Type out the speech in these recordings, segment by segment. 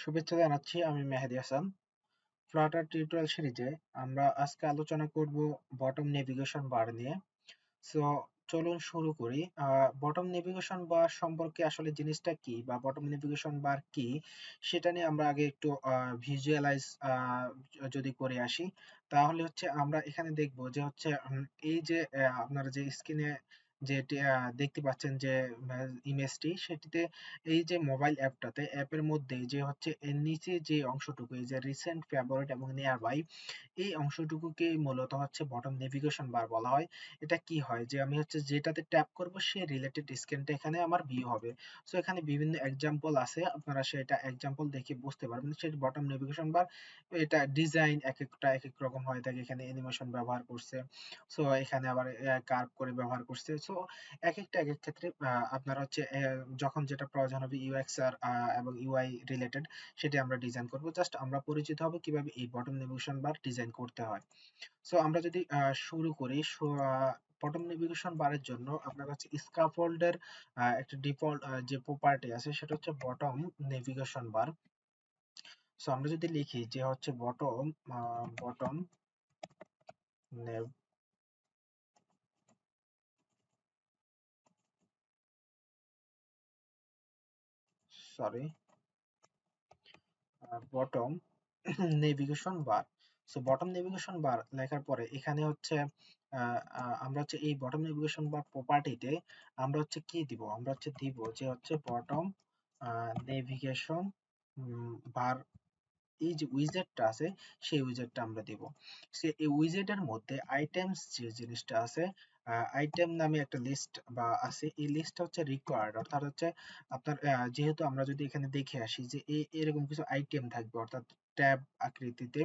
শুভেচ্ছা জানাচ্ছি। আমি মেহেদি হাসান। ফ্লাটার টিউটোরিয়াল সিরিজে আমরা আজকে আলোচনা করব বটম নেভিগেশন বার নিয়ে। সো চলুন শুরু করি। বটম নেভিগেশন বার সম্পর্কে আসলে জিনিসটা কি বা বটম নেভিগেশন বার কি সেটা নিয়ে আমরা আগে একটু ভিজুয়ালাইজ যদি করে আসি, তাহলে হচ্ছে আমরা এখানে দেখব যে হচ্ছে এই যে আপনারা যে স্ক্রিনে যে দেখতে পাচ্ছেন যে ইমেজটি, সেটিতে এই যে মোবাইল অ্যাপটাতে অ্যাপের মধ্যে যে হচ্ছে এর নিচে যে অংশটুকু এই যে রিসেন্ট, ফেভারিট এবং নিয়ার বাই, এই অংশটুকুকে মূলত হচ্ছে বটম নেভিগেশন বার বলা হয়। এটা কি হয় যে আমি হচ্ছে যেটাতে ট্যাপ করব সে রিলেটেড স্ক্রিনটা এখানে আমার ভিউ হবে। সো এখানে বিভিন্ন এক্সাম্পল আছে, আপনারা সেটা এক্সাম্পল দেখে বুঝতে পারবেন সেটা বটম নেভিগেশন বার। এটা ডিজাইন এক একটা এক এক রকম হয়ে থাকে, এখানে অ্যানিমেশন ব্যবহার করছে, সো এখানে আবার কার্ভ করে ব্যবহার করছে। সো এক একটা এক এক ক্ষেত্রে আপনারা হচ্ছে যখন যেটা প্রয়োজন হবে ইউএক্স আর এবং ইউআই রিলেটেড, সেটি আমরা ডিজাইন করব। জাস্ট আমরা পরিচিত হব কিভাবে এই বটম নেভিগেশন বার ডিজাইন করতে হয়। সো আমরা যদি শুরু করি, বটম নেভিগেশন বারের জন্য আপনার কাছে স্ক্যাফোল্ডের একটা ডিফল্ট যে প্রপার্টি আছে সেটা হচ্ছে বটম নেভিগেশন বার। সো আমরা যদি লিখি যে হচ্ছে বটম সরি বটম নেভিগেশন বার। সো বটম নেভিগেশন বার লেখার পরে এখানে হচ্ছে আমরা হচ্ছে এই বটম নেভিগেশন বার প্রপার্টিতে আমরা হচ্ছে কি দিব, আমরা হচ্ছে দিব যে হচ্ছে বটম নেভিগেশন বার, এই যে উইজেটটা আছে সেই উইজেটটা আমরা দিব। সে এই উইজেটের মধ্যে আইটেমস যে জিনিসটা আছে, আইটেম নামে একটা লিস্ট বা আছে, এই লিস্টটা হচ্ছে রিকোয়ার্ড, অর্থাৎ হচ্ছে আপনার যেহেতু আমরা যদি এখানে দেখে আসি যে এরকম কিছু আইটেম থাকবে অর্থাৎ ট্যাব আকৃতিতে।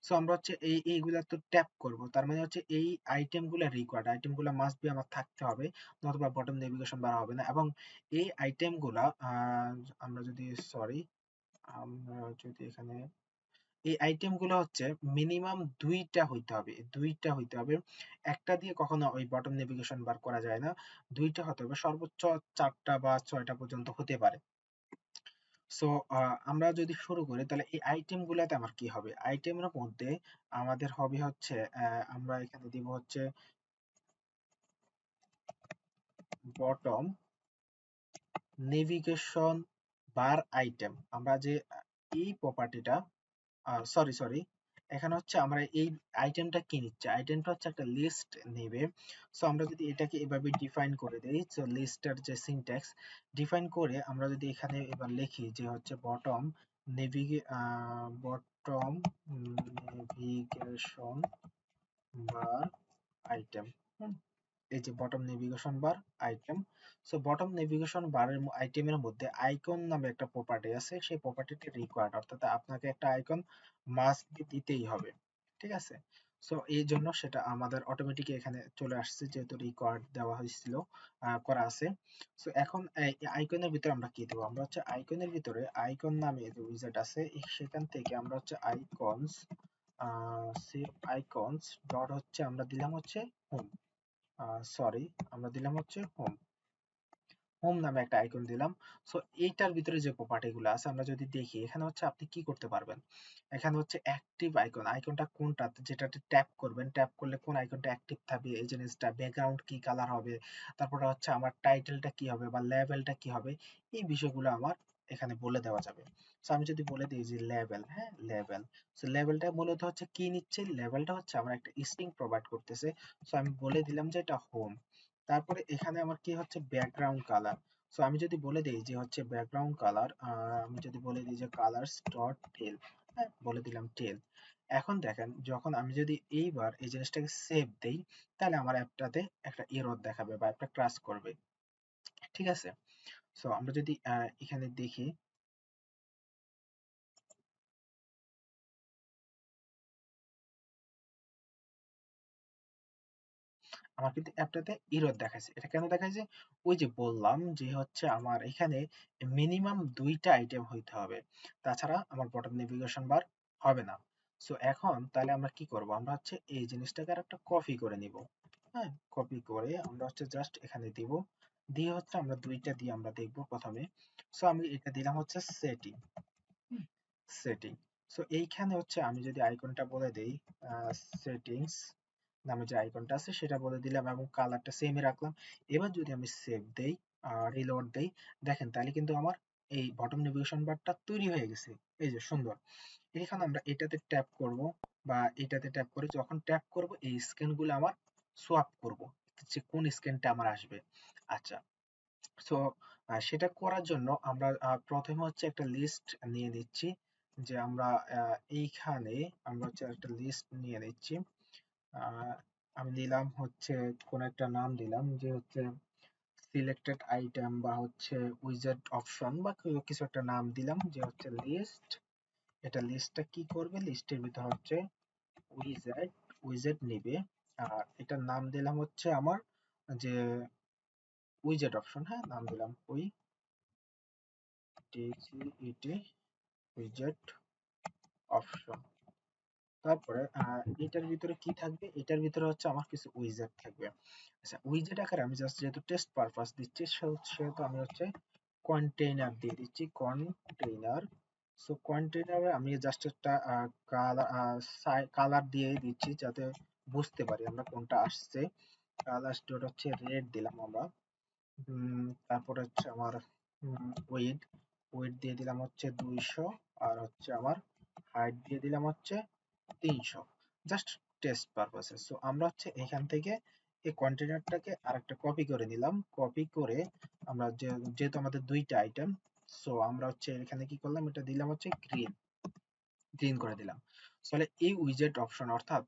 সো আমরা হচ্ছে এইগুলা তো ট্যাপ করব, তার মানে হচ্ছে এই আইটেমগুলো রিকোয়ার্ড, আইটেমগুলো মাস্ট বি আমার থাকতে হবে, নতুবা বটম নেভিগেশন বার হবে না। এবং এই আইটেমগুলা আমরা যদি সরি আমরা যদি এখানে এই আইটেম গুলো হচ্ছে মিনিমাম দুইটা হইতে হবে। একটা দিয়ে কখনো ওই বটম নেভিগেশন বার করা যায় না, দুইটা হতে হবে, সর্বোচ্চ 4টা বা 6টা পর্যন্ত হতে পারে। সো আমরা যদি শুরু করি তাহলে এই আইটেম গুলাতে আমার কি হবে, আইটেমের মধ্যে আমাদের হবে হচ্ছে আমরা এখানে দিব হচ্ছে বটম নেভিগেশন বার আইটেম। আমরা যে এই প্রপার্টিটা সরি এখানে হচ্ছে আমরা এই আইটেমটা কি নিচ্ছে, আইটেমটা হচ্ছে একটা লিস্ট নেবে। সো আমরা যদি এটাকে এভাবে ডিফাইন করে দেই, সো লিস্টের যে সিনট্যাক্স ডিফাইন করে আমরা যদি এখানে এবার লিখি যে হচ্ছে বটম নেভিগেশন বার আইটেম, এই যে বটম নেভিগেশন বার আইটেম। সো বটম নেভিগেশন বারের আইটেমের মধ্যে আইকন নামে একটা প্রপার্টি আছে, সেই প্রপার্টিটি রিকোয়ার্ড, অর্থাৎ আপনাকে একটা আইকন মাস্ট বি দিতেই হবে। ঠিক আছে? সো এই জন্য সেটা আমাদের অটোমেটিক এখানে চলে আসছে, যেহেতু রিকোয়ার্ড দেওয়া হয়েছিল, করা আছে। সো এখন এই আইকনের ভিতরে আমরা কি দেব, আমরা হচ্ছে আইকনের ভিতরে আইকন নামে যে উইজার্ড আছে সেখান থেকে আমরা হচ্ছে আইকনস সেভ আইকনস ডট হচ্ছে আমরা দিলাম হচ্ছে হোম, সরি আমরা দিলাম হচ্ছে হোম, হোম নামে একটা আইকন দিলাম। সো এইটার ভিতরে যে প্রপার্টি গুলো আছে আমরা যদি দেখি, এখানে হচ্ছে আপনি কি করতে পারবেন, এখানে হচ্ছে অ্যাক্টিভ আইকন, আইকনটা কোনটা যেটাতে ট্যাপ করবেন, ট্যাপ করলে কোন আইকনটা অ্যাক্টিভ থাকবে, এই জিনিসটা ব্যাকগ্রাউন্ড কি কালার হবে, তারপরে হচ্ছে আমার টাইটেলটা কি হবে বা লেভেলটা কি হবে, এই বিষয়গুলো আমার এখানে বলে দেওয়া যাবে। সো আমি যদি বলে দিই যে লেভেল, হ্যাঁ লেভেল, সো লেভেলটা মূলত হচ্ছে কি নিচ্ছে, লেভেলটা হচ্ছে আমার একটা স্ট্রিং প্রোভাইড করতেছে। সো আমি বলে দিলাম যে এটা হোম। তারপরে এখানে আমার কি হচ্ছে ব্যাকগ্রাউন্ড কালার। সো আমি যদি বলে দেই যে হচ্ছে ব্যাকগ্রাউন্ড কালার, আমি যদি বলে দিই যে কালারস ডট টেল, হ্যাঁ বলে দিলাম টেল। এখন দেখেন যখন আমি যদি এইবার এই জিনিসটাকে সেভ দেই, তাহলে আমার অ্যাপটাতে একটা এরর দেখাবে বা একটা ক্রাশ করবে। ঠিক আছে? সো আমরা যদি এখানে দেখি, আমার কিন্তু অ্যাপটাতে এরর দেখাইছে। এটা কেন দেখাইছে? ওই যে বললাম যে হচ্ছে আমার এখানে মিনিমাম 2টা আইটেম হইতে হবে, তাছাড়া আমার বটম নেভিগেশন বার হবে না। সো এখন তাহলে আমরা কি করব, আমরা হচ্ছে এই জিনিসটাকে আরেকটা কপি করে নিব। হ্যাঁ, কপি করে আমরা হচ্ছে জাস্ট এখানে দিব, দিয়ে হচ্ছে আমরা 2টা দিয়ে আমরা দেখব প্রথমে। সো আমি এটা দিলাম হচ্ছে সেটিং, সেটিং। সো এইখানে হচ্ছে আমি যদি আইকনটা বলে দেই সেটিংস নামে যে আইকনটা আছে সেটা বলে দিলাম এবং কালারটা সেমই রাখলাম। এবার যদি আমি সেভ দেই, রিলোড দেই, দেখেন তাহলে কিন্তু আমার এই বটম নেভিগেশন বারটা তৈরি হয়ে গেছে। এই যে সুন্দর। এখানে আমরা এটাতে ট্যাপ করব বা এটাতে ট্যাপ করে যখন ট্যাপ করব এই স্ক্যানগুলো আমার সোয়াপ করব যে কোন স্ক্যানটা আমার আসবে। আচ্ছা, সো সেটা করার জন্য আমরা প্রথমে হচ্ছে একটা লিস্ট নিয়ে নিচ্ছি, যে আমরা এইখানে আমরা হচ্ছে একটা লিস্ট নিয়ে নিচ্ছি। আহ, আমি দিলাম হচ্ছে কোন একটা নাম দিলাম যে হচ্ছে সিলেক্টেড আইটেম বা হচ্ছে উইজেট অপশন বা কিছু একটা নাম দিলাম যে হচ্ছে লিস্ট। এটা লিস্টটা কি করবে, লিস্টের ভিতর হচ্ছে উইজেট উইজেট নিবে। আর এটার নাম দিলাম হচ্ছে আমার যে উইজেট অপশন, হ্যাঁ নাম দিলাম টিসিইটি উইজেট অপশন। তারপরে এটার ভিতরে কি থাকবে, এটার ভিতরে হচ্ছে আমার কিছু উইজেট থাকবে। আচ্ছা, উইজেট আকারে আমি জাস্ট যেহেতু টেস্ট পারপাস দিচ্ছি সেহেতু আমি হচ্ছে কন্টেইনার দিয়ে দিচ্ছি, কন্টেইনার। সো কন্টেইনারে আমি জাস্ট একটা কালার দিয়ে দিচ্ছি যাতে বুঝতে পারি আমরা কোনটা আসছে। কালার স্টোর হচ্ছে রেড দিলাম আমরা। তারপরে হচ্ছে আমার ওয়েট ওয়েট দিয়ে দিলাম হচ্ছে 200, আর হচ্ছে আমার হাইট দিয়ে দিলাম হচ্ছে 300, জাস্ট টেস্ট পারপাসে। সো আমরা হচ্ছে এখান থেকে এই কন্টেনারটাকে আরেকটা কপি করে নিলাম, কপি করে আমরা যেহেতু আমাদের দুইটা আইটেম, সো আমরা হচ্ছে এখানে কি করলাম, এটা দিলাম হচ্ছে গ্রিন, গ্রিন করে দিলাম। তাহলে এই উইজেট অপশন অর্থাৎ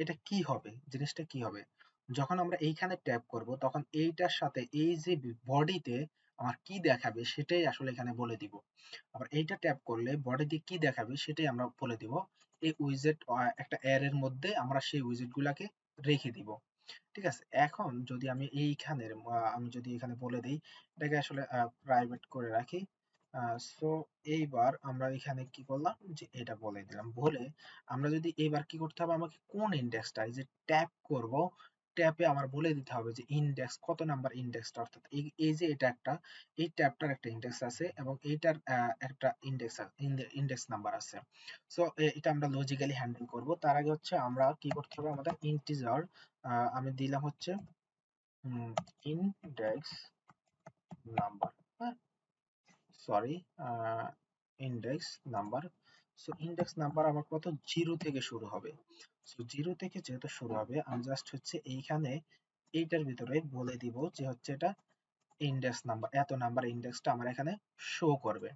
এটা কি হবে, জিনিসটা কি হবে, যখন আমরা এইখানে ট্যাপ করব তখন এইটার সাথে এই যে বডিতে আমার কি দেখাবে সেটাই আসলে এখানে বলে দিব। আবার এইটা ট্যাপ করলে বডিতে কি দেখাবে সেটাই আমরা বলে দিব। এই উইজেট একটা অ্যারের মধ্যে আমরা সেই উইজেট গুলাকে রেখে দিব। ঠিক আছে, এখন যদি আমি এইখানের আমি যদি এখানে বলে দিই এটাকে আসলে প্রাইভেট করে রাখি। সো এইবার আমরা এখানে কি করলাম যে এটা বলে দিলাম, বলে আমরা যদি এইবার কি করতে হবে, আমাকে কোন ইন্ডেক্সটা এই যে ট্যাপ করব, ট্যাপে আমার বলে দিতে হবে যে ইন্ডেক্স কত নাম্বার ইন্ডেক্সটা, অর্থাৎ এই যে এটা একটা, এই ট্যাবটার একটা ইন্ডেক্স আছে এবং এইটার একটা ইন্ডেক্স ইন্ডেক্স নাম্বার আছে। সো এটা আমরা লজিক্যালি হ্যান্ডেল করব। তার আগে হচ্ছে আমরা কি করতে হবে, আমাদের ইন্টিজার আমি দিলাম হচ্ছে ইন্ডেক্স নাম্বার, হ্যাঁ sorry, index number. So index number আমার কত, 0 থেকে শুরু হবে। সো 0 থেকে যেহেতু শুরু হবে আমি জাস্ট হচ্ছে এইখানে এইটার ভিতরে বলে দিব যে হচ্ছে এটা ইন্ডেক্স নাম্বার, এত নাম্বার ইন্ডেক্সটা আমার এখানে শো করবে।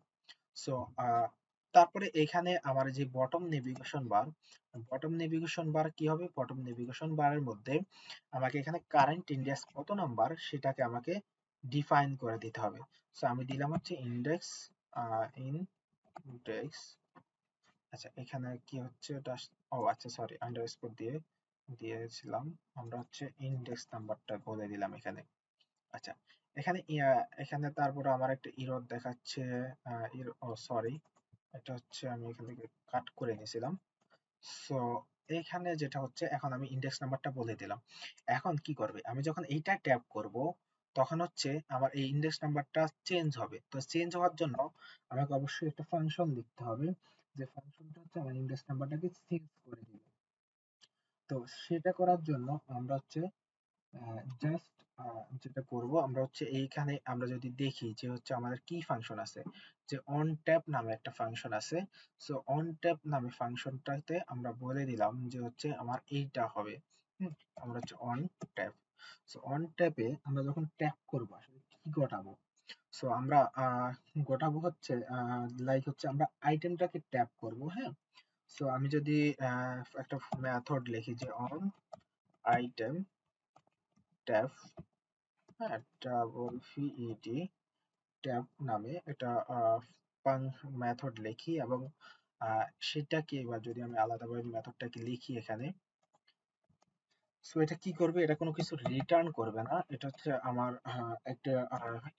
সো তারপরে এখানে আমার যে বটম নেভিগেশন বার কি হবে, বটম নেভিগেশন বারের মধ্যে আমাকে এখানে কারেন্ট ইন্ডেক্স কত নাম্বার সেটাকে আমাকে ডিফাইন করে দিতে হবে। সো আমি দিলাম হচ্ছে ইন্ডেক্স ইন্ডেক্স। আচ্ছা এখানে কি হচ্ছে এটা, ও আচ্ছা সরি আন্ডারস্কোর দিয়ে দিয়েছিলাম, আমরা হচ্ছে ইন্ডেক্স নাম্বারটা বলে দিলাম এখানে। আচ্ছা, এখানে এখানে তারপরে আমার একটা ইরর দেখাচ্ছে, ও সরি, এটা হচ্ছে আমি এখান থেকে কাট করে নিয়েছিলাম। সো এখানে যেটা হচ্ছে, এখন আমি ইন্ডেক্স নাম্বারটা বলে দিলাম। এখন কি করবে, আমি যখন এইটা ট্যাপ করব তখন হচ্ছে আমার এই ইন্ডেক্স নাম্বারটা চেঞ্জ হবে। তো চেঞ্জ হওয়ার জন্য আমাকে অবশ্যই একটা ফাংশন লিখতে হবে, যে ফাংশনটা হচ্ছে আমার ইন্ডেক্স নাম্বারটাকে চেঞ্জ করে দিবে। তো সেটা করার জন্য আমরা হচ্ছে জাস্ট যেটা করব, আমরা হচ্ছে এইখানে আমরা যদি দেখি যে হচ্ছে আমাদের কি ফাংশন আছে, যে অন ট্যাপ নামে একটা ফাংশন আছে। সো অন ট্যাপ নামে ফাংশনটাতে আমরা বলে দিলাম যে হচ্ছে আমার এইটা হবে। আমরা হচ্ছে অন ট্যাপ। সো অন ট্যাপে আমরা যখন ট্যাপ করব আসলে কি ঘটাবো, সো আমরা ঘটাবো হচ্ছে লাইক হচ্ছে আমরা আইটেমটাকে ট্যাপ করব, হ্যাঁ। সো আমি যদি একটা মেথড লিখি যে অন আইটেম ট্যাপ, হ্যাঁ ডাবল ভিইডি ট্যাব নামে এটা মেথড লিখি এবং সেটাকে এবার যদি আমি আলাদাভাবে মেথডটাকে লিখি এখানে, সো এটা কি করবে, এটা কোনো কিছু রিটার্ন করবে না, এটা হচ্ছে আমার একটা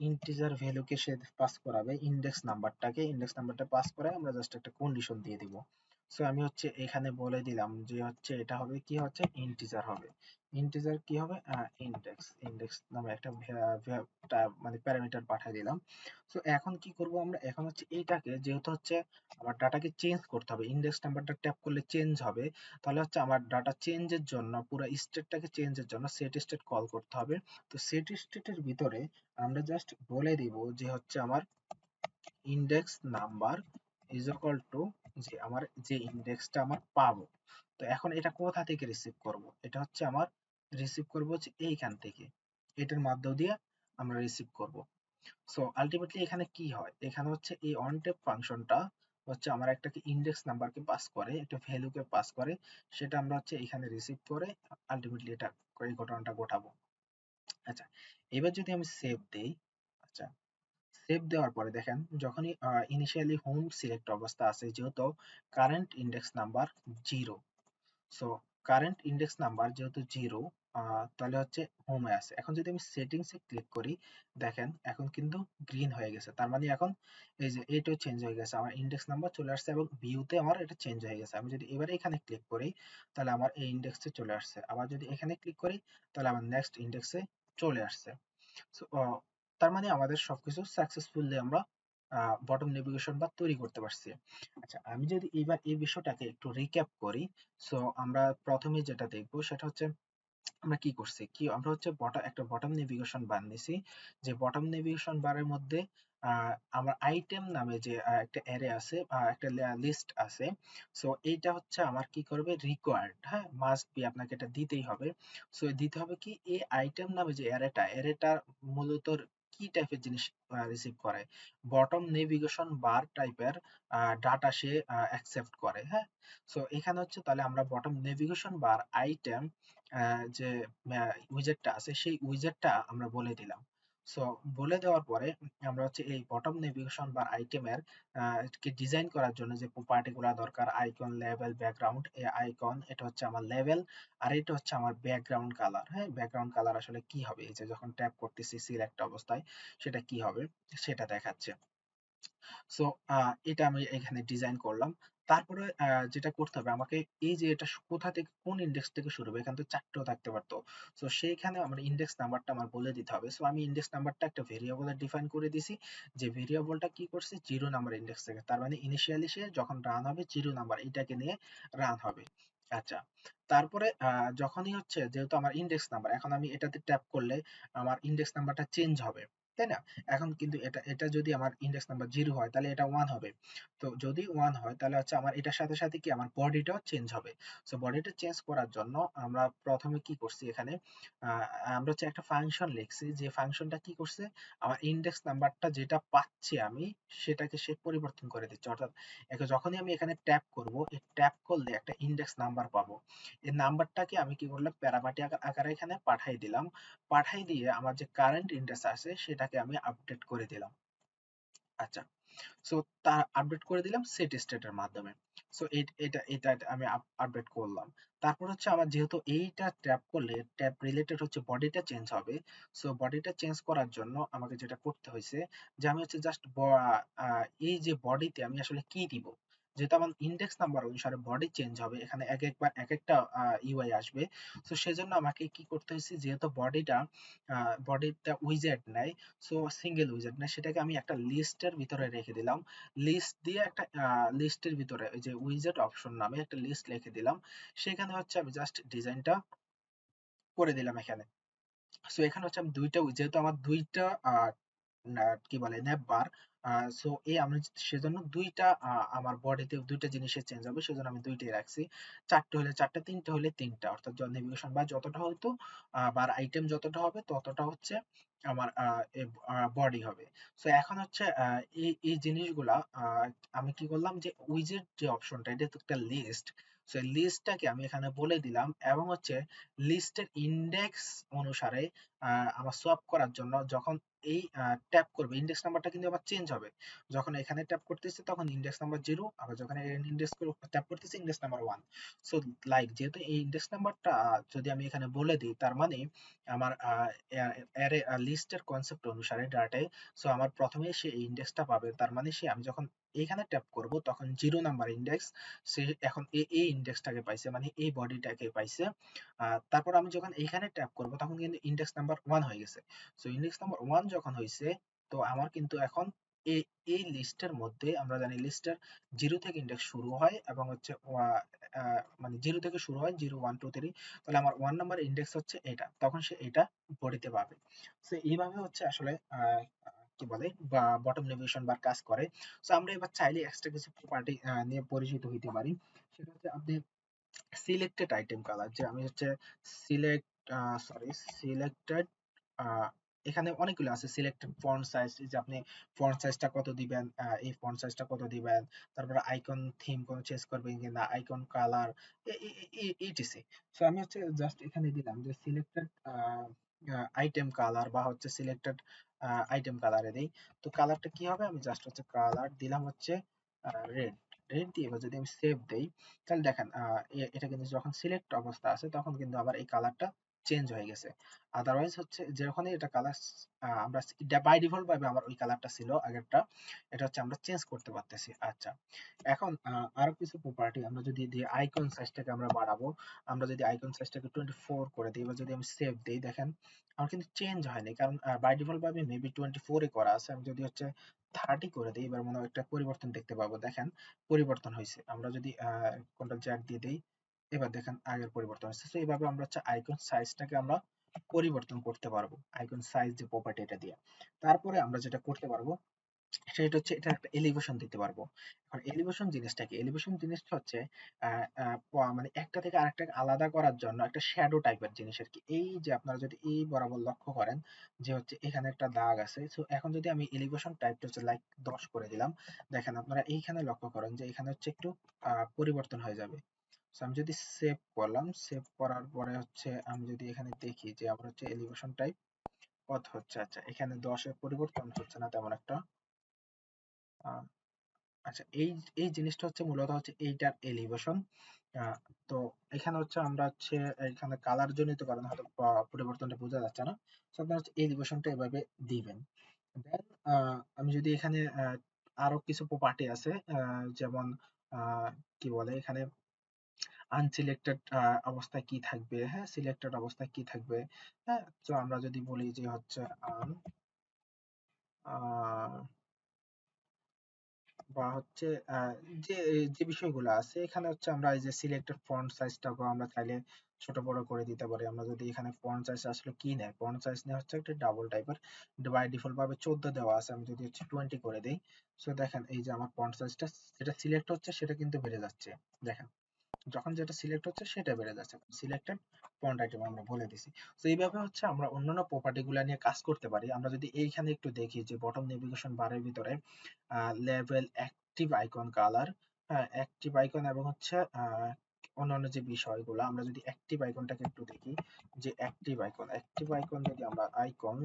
ইন্টিজার ভ্যালুকে সে পাস করাবে, ইন্ডেক্স নাম্বারটা পাস করে আমরা জাস্ট একটা কন্ডিশন দিয়ে দিব। সো আমি হচ্ছে এখানে বলে দিলাম যে হচ্ছে এটা হবে কি হচ্ছে ইন্টিজার হবে। ইন্টিজার কি হবে ইন্ডেক্স ইন্ডেক্স নামে একটা মানে প্যারামিটার পাঠিয়ে দিলাম। সো এখন কি করব আমরা, এখন হচ্ছে এইটাকে যেহেতু হচ্ছে আমার ডাটাকে চেঞ্জ করতে হবে, ইন্ডেক্স নাম্বারটা ট্যাপ করলে চেঞ্জ হবে, তাহলে হচ্ছে আমার ডাটা চেঞ্জের জন্য পুরো স্টেটটাকে চেঞ্জের জন্য সেট স্টেট কল করতে হবে। তো সেট স্টেটের ভিতরে আমরা জাস্ট বলে দিব যে হচ্ছে আমার index number is equal to যে আমার যে ইন্ডেক্সটা আমার পাবো। তো এখন এটা কোথা থেকে রিসিভ করব, এটা হচ্ছে আমার রিসিভ করব হচ্ছে এইখান থেকে, এটার মাধ্যম দিয়ে আমরা রিসিভ করব। সো আলটিমেটলি এখানে কি হয়, এখানে হচ্ছে এই অনটেপ ফাংশনটা হচ্ছে আমার একটা ইন্ডেক্স নাম্বারকে পাস করে, একটা ভ্যালুকে পাস করে, সেটা আমরা হচ্ছে এখানে রিসিভ করে আলটিমেটলি এটা এই ঘটনাটা ঘটাবো। আচ্ছা, এবার যদি আমি সেভ দেই, আচ্ছা সেভ দেওয়ার পরে দেখেন যখনই ইনিশিয়ালি হোম সিলেক্ট অবস্থা আছে, যেহেতু current index number 0, so current index number যেহেতু 0, তাহলে হচ্ছে হোমে আছে। এখন যদি আমি সেটিংস এ ক্লিক করি, দেখেন এখন কিন্তু গ্রিন হয়ে গেছে, তার মানে এখন এই যে এটাও চেঞ্জ হয়ে গেছে, আমার ইন্ডেক্স নাম্বার চলে আসছে এবং ভিউতে আমার এটা চেঞ্জ হয়ে গেছে। আমি যদি এবারে এখানে ক্লিক করি তাহলে আমার এই ইন্ডেক্সে চলে আসছে, আবার যদি এখানে ক্লিক করি তাহলে আমার নেক্সট ইন্ডেক্সে চলে আসছে। সো তার মানে আমাদের সবকিছু সাকসেসফুলি আমরা বটম নেভিগেশন বার তৈরি করতে পারছি। আচ্ছা, আমি যদি এবার এই বিষয়টাকে একটু রিক্যাপ করি, সো আমরা প্রথমে যেটা দেখবো সেটা হচ্ছে আমরা কি করছি, কি আমরা হচ্ছে একটা বটম নেভিগেশন বার নিছি, যে বটম নেভিগেশন বারের মধ্যে আমার আইটেম নামে যে একটা অ্যারে আছে, একটা লিস্ট আছে। সো এইটা হচ্ছে আমার কি করবে রিকোয়ার্ড, হ্যাঁ মাস্ট বি, আপনাকে এটা দিতেই হবে। সো দিতে হবে কি এই আইটেম নামে যে অ্যারেটা মূলত কি টাইপের জিনিস রিসিভ করে, বটম নেভিগেশন বার টাইপের ডাটা সে অ্যাকসেপ্ট করে, হ্যাঁ। সো এখানে হচ্ছে তাহলে আমরা বটম নেভিগেশন বার আইটেম যে উইজেটটা আছে সেই উইজেটটা আমরা বলে দিলাম। সো বলে দেওয়ার পরে আমরা হচ্ছে এই বটম নেভিগেশন বার আইটেমের কে ডিজাইন করার জন্য যে প্রপার্টি গুলা দরকার, আইকন, লেভেল, ব্যাকগ্রাউন্ড। এই আইকন এটা হচ্ছে আমার লেভেল, আর এটা হচ্ছে আমার ব্যাকগ্রাউন্ড কালার। হ্যাঁ, ব্যাকগ্রাউন্ড কালার আসলে কি হবে, এই যে যখন ট্যাপ করতেছি সিলেক্ট অবস্থায় সেটা কি হবে সেটা দেখাচ্ছে। সো এটা আমি এখানে ডিজাইন করলাম। তারপরে যেটা করতে হবে আমাকে, এই যে এটা কোথা থেকে কোন ইন্ডেক্স থেকে শুরু হবে, এখানে তো চারটেও থাকতে পারতো। সো সেইখানে আমার ইন্ডেক্স নাম্বারটা আমার বলে দিতে হবে। সো আমি ইন্ডেক্স নাম্বারটা একটা ভেরিয়েবলে ডিফাইন করে দিছি, যে ভেরিয়েবলটা কি করছে 0 নাম্বার ইন্ডেক্স থেকে, তার মানে ইনিশিয়ালি সে যখন রান হবে 0 নাম্বার এটাকে নিয়ে রান হবে। আচ্ছা, তারপরে যখনই হচ্ছে যেহেতু আমার ইন্ডেক্স নাম্বার, এখন আমি এটাতে ট্যাপ করলে আমার ইন্ডেক্স নাম্বারটা চেঞ্জ হবে, তাই না? এখন কিন্তু এটা এটা যদি আমার ইন্ডেক্স নাম্বার 0 হয় তাহলে এটা 1 হবে। তো যদি 1 হয় তাহলে হচ্ছে আমার এটার সাথে সাথে কি আমার বডিটাও চেঞ্জ হবে। সো বডিটা চেঞ্জ করার জন্য আমরা প্রথমে কি করছি এখানে, আহ, আমরা হচ্ছে একটা ফাংশন লিখছি, যে ফাংশনটা কি করছে আমার ইন্ডেক্স নাম্বারটা যেটা পাচ্ছি আমি সেটাকে সে পরিবর্তন করে দিচ্ছে। অর্থাৎ যখনই আমি এখানে ট্যাপ করব, এই ট্যাপ করলে একটা ইন্ডেক্স নাম্বার পাবো, এই নাম্বারটাকে আমি কি করলাম প্যারামিটার আকারে এখানে পাঠাই দিলাম, পাঠাই দিয়ে আমার যে কারেন্ট ইন্ডেক্স আছে সেটাকে আমি আপডেট করে দিলাম। আচ্ছা, সো তা আপডেট করে দিলাম সেট স্টেটের মাধ্যমে। সো এটা এটা আমি আপডেট করলাম। তারপর হচ্ছে আমার যেহেতু এইটা ট্যাপ করলে ট্যাপ রিলেটেড হচ্ছে বডিটা চেঞ্জ হবে, সো বডিটা চেঞ্জ করার জন্য আমাকে যেটা করতে হয়েছে যে আমি হচ্ছে জাস্ট এই যে বডিতে আমি আসলে কি দিব, যেহেতু আমার ইন্ডেক্স নাম্বার অনুসারে বডি চেঞ্জ হবে, এখানে এক একবার এক একটা ইউআই আসবে। সো সেজন্য আমাকে কি করতে হয়েছে, যেহেতু বডিটা উইজেট নেয়, সো সিঙ্গেল উইজেট নেয়, সেটাকে আমি একটা লিস্টের ভিতরে রেখে দিলাম। লিস্ট দিয়ে একটা লিস্টের ভিতরে ওই যে উইজেট অপশন নামে একটা লিস্ট লিখে দিলাম। সেখানে হচ্ছে আমি জাস্ট ডিজাইনটা করে দিলাম এখানে। সো এখানে হচ্ছে আমি দুইটা যেহেতু আমার দুইটা কি বলে নেপবার, সো এই আমি সেজন্য দুইটা আমার বডিতে দুইটা জিনিসের চেঞ্জ হবে, সেজন্য আমি দুইটাই রাখছি। চারটে হলে চারটে, তিনটে হলে তিনটা, অর্থাৎ নেভিগেশন বা যতটা হতো বার আইটেম যতটা হবে ততটা হচ্ছে আমার বডি হবে। সো এখন হচ্ছে এই জিনিসগুলা আমি কি করলাম, যে উইজেট যে অপশনটা এটা তো একটা লিস্ট, সো লিস্টটাকে আমি এখানে বলে দিলাম, এবং হচ্ছে লিস্টের ইন্ডেক্স অনুসারে আমার সোয়াপ করার জন্য যখন এই ট্যাপ করবে ইন্ডেক্স নাম্বারটা কিন্তু আবার চেঞ্জ হবে। যখন এখানে ট্যাপ করতেছি তখন ইন্ডেক্স নাম্বার 0, আবার যখন ইন্ডেক্স ট্যাপ করতেছি ইন্ডেক্স নাম্বার 1। সো লাইক যেহেতু এই ইন্ডেক্স নাম্বারটা যদি আমি এখানে বলে দিই, তার মানে আমার লিস্টের কনসেপ্ট অনুসারে ডাটায়, সো আমার প্রথমে সে এই ইন্ডেক্সটা পাবে, তার মানে সে আমি যখন এইখানে ট্যাপ করব তখন 0 নাম্বার ইন্ডেক্স, সে এখন এই ইন্ডেক্সটাকে পাইছে, মানে এই বডিটাকে পাইছে। তারপর আমি যখন এইখানে ট্যাপ করব তখন কিন্তু ইন্ডেক্স নাম্বার 1 হয়ে গেছে। সো ইন্ডেক্স নাম্বার 1 যখন হয়েছে, তো আমার কিন্তু এখন এই এই লিস্টের মধ্যে আমরা জানি লিস্টের 0 থেকে ইন্ডেক্স শুরু হয় এবং হচ্ছে মানে 0 থেকে শুরু হয়, 0 1 2 3। তাহলে আমার 1 নাম্বার ইন্ডেক্স হচ্ছে এটা, তখন সে এটা বডিতে পাবে। সো এইভাবে হচ্ছে আসলে কি বলে বা বটম নেভিগেশন বার কাজ করে। সো আমরা এবার চাইলে এক্সট্রা কিছু প্রপার্টি নিয়ে পরিচিত হইতে পারি। সেটা হচ্ছে আপনি সিলেক্টেড আইটেম কালার, যে আমি হচ্ছে সিলেক্ট সিলেক্টেড, এখানে অনেকগুলো আছে। সিলেক্টেড ফন্ট সাইজ, যে আপনি ফন্ট সাইজটা কত দিবেন, এই ফন্ট সাইজটা কত দিবেন, তারপরে আইকন থিম কোন চেঞ্জ করবেন কিনা, আইকন কালার, ইটিসি। সো আমি হচ্ছে জাস্ট এখানে দিলাম যে সিলেক্টেড আইটেম কালার, বা হচ্ছে সিলেক্টেড আইটেম কালারে দেই। তো কালারটা কি হবে, আমি জাস্ট হচ্ছে কালার দিলাম হচ্ছে রেড। রেড দিয়ে এবার যদি আমি সেভ দেই, তাহলে দেখেন এটা কিন্তু যখন সিলেক্ট অবস্থা আছে তখন কিন্তু আবার এই কালারটা চেঞ্জ হয়ে গেছে। আদারওয়াইজ হচ্ছে যখনই এটা কালার আমরা বাই ডিফল্ট ভাবে আমার ওই কালারটা ছিল আগেরটা, এটা হচ্ছে আমরা চেঞ্জ করতে পারতেছি। আচ্ছা, এখন আরো কিছু প্রপার্টি আমরা যদি দিই, আইকন সাইজটাকে আমরা বাড়াবো। আমরা যদি আইকন সাইজটাকে 24 করে দিই, এবার যদি আমি সেভ দিই, দেখেন আমার কিন্তু চেঞ্জ হয়নি, কারণ বাই ডিফল্ট ভাবে মেবি 24 এ করা আছে। আমি যদি হচ্ছে 30 করে দিই, এবার মনে হয় একটা পরিবর্তন দেখতে পাবো। দেখেন পরিবর্তন হয়েছে। আমরা যদি কন্ট্রোল জ্যাড দিয়ে দেই, এবার দেখেন আগের পরিবর্তন হচ্ছে। তো এইভাবে আমরা হচ্ছে আইকন সাইজটাকে আমরা পরিবর্তন করতে পারবো, আইকন সাইজ যে প্রপার্টি এটা দিয়ে। তারপরে আমরা যেটা করতে পারবো সেটা হচ্ছে এটা একটা এলিভেশন দিতে পারবো। এখন এলিভেশন জিনিসটা কি? এলিভেশন জিনিসটা হচ্ছে মানে একটা থেকে আরেকটাকে আলাদা করার জন্য একটা শ্যাডো টাইপের জিনিস আর কি। এই যে আপনারা যদি এই বরাবর লক্ষ্য করেন যে হচ্ছে এখানে একটা দাগ আছে। সো এখন যদি আমি এলিভেশন টাইপটা হচ্ছে লাইক 10 করে দিলাম, দেখেন আপনারা এইখানে লক্ষ্য করেন যে এখানে হচ্ছে একটু পরিবর্তন হয়ে যাবে। সো আমি যদি সেভ করলাম, সেভ করার পরে হচ্ছে আমি যদি এখানে দেখি যে আমার হচ্ছে এলিভেশন টাইপ কত হচ্ছে। আচ্ছা, এখানে 10 এর পরিবর্তন হচ্ছে না তেমন একটা। আহ, আচ্ছা, এই এই জিনিসটা হচ্ছে মূলত হচ্ছে এইটার এলিভেশন। তো এখানে হচ্ছে আমরা হচ্ছে এখানে কালার জনিত কারণে হয়তো পরিবর্তনটা বোঝা যাচ্ছে না। তো আপনারা হচ্ছে এলিভেশনটা এভাবে দিবেন। দেন আমি যদি এখানে আরো কিছু প্রপার্টি আছে, যেমন আহ, কি বলে এখানে আনসিলেক্টেড অবস্থায় কি থাকবে, হ্যাঁ সিলেক্টেড অবস্থায় কি থাকবে। হ্যাঁ, তো আমরা যদি বলি যে হচ্ছে আহ, বা হচ্ছে আহ, যে যে বিষয়গুলো আছে এখানে হচ্ছে আমরা এই যে সিলেক্টেড ফন্ট সাইজটাকে আমরা চাইলে ছোট বড় করে দিতে পারি। আমরা যদি এখানে ফন্ট সাইজ আসলে কি নেয়, ফন্ট সাইজ নেয় হচ্ছে একটা ডাবল টাইপের, বাই ডিফল্ট ভাবে 14 দেওয়া আছে। আমি যদি হচ্ছে 20 করে দেই, সো দেখেন এই যে আমার ফন্ট সাইজটা যেটা সিলেক্ট হচ্ছে সেটা কিন্তু বেড়ে যাচ্ছে। দেখেন যখন যেটা সিলেক্ট হচ্ছে সেটা বেড়ে যাচ্ছে, সিলেক্টেড ফন্ট আইটেম আমরা বলে দিছি। তো এইভাবে হচ্ছে আমরা অন্যান্য প্রপার্টি গুলা নিয়ে কাজ করতে পারি। আমরা যদি এইখানে একটু দেখি যে বটম নেভিগেশন বারের ভিতরে লেভেল, অ্যাক্টিভ আইকন কালার, হ্যাঁ অ্যাক্টিভ আইকন এবং হচ্ছে অন্যান্য যে বিষয়গুলো, আমরা যদি অ্যাক্টিভ আইকনটাকে একটু দেখি, যে অ্যাক্টিভ আইকন যদি আমরা আইকন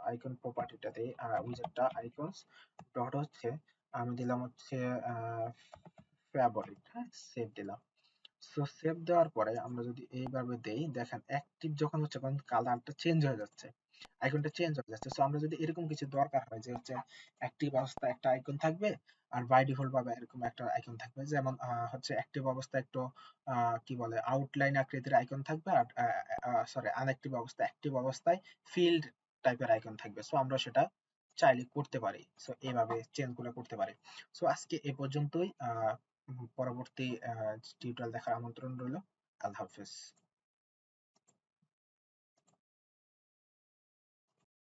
আইকন প্রপার্টিটাতে উইজেটটা আইকনস ডট হচ্ছে আমি দিলাম হচ্ছে ফেভারিট, হ্যাঁ সেভ দিলাম। সো সেভ দেওয়ার পরে আমরা যদি এইভাবে দেই, দেখেন অ্যাক্টিভ যখন হচ্ছে তখন কালারটা চেঞ্জ হয়ে যাচ্ছে, আইকনটা চেঞ্জ হয়ে যাচ্ছে। সো আমরা যদি এরকম কিছু দরকার হয় যে হচ্ছে অ্যাক্টিভ অবস্থায় একটা আইকন থাকবে আর বাই ডিফল্ট ভাবে এরকম একটা আইকন থাকবে, যেমন হচ্ছে অ্যাক্টিভ অবস্থায় একটু কি বলে আউটলাইন আকৃতির আইকন থাকবে, আর সরি আনঅ্যাক্টিভ অবস্থায়, অ্যাক্টিভ অবস্থায় ফিল্ড টাইপের আইকন থাকবে। সো আমরা সেটা চাইলে করতে পারি। সো এইভাবে চেঞ্জ গুলো করতে পারি। সো আজকে এ পর্যন্তই। পরবর্তী টিউটোরিয়াল দেখার আমন্ত্রণ রইল। আল্লাহ হাফেজ।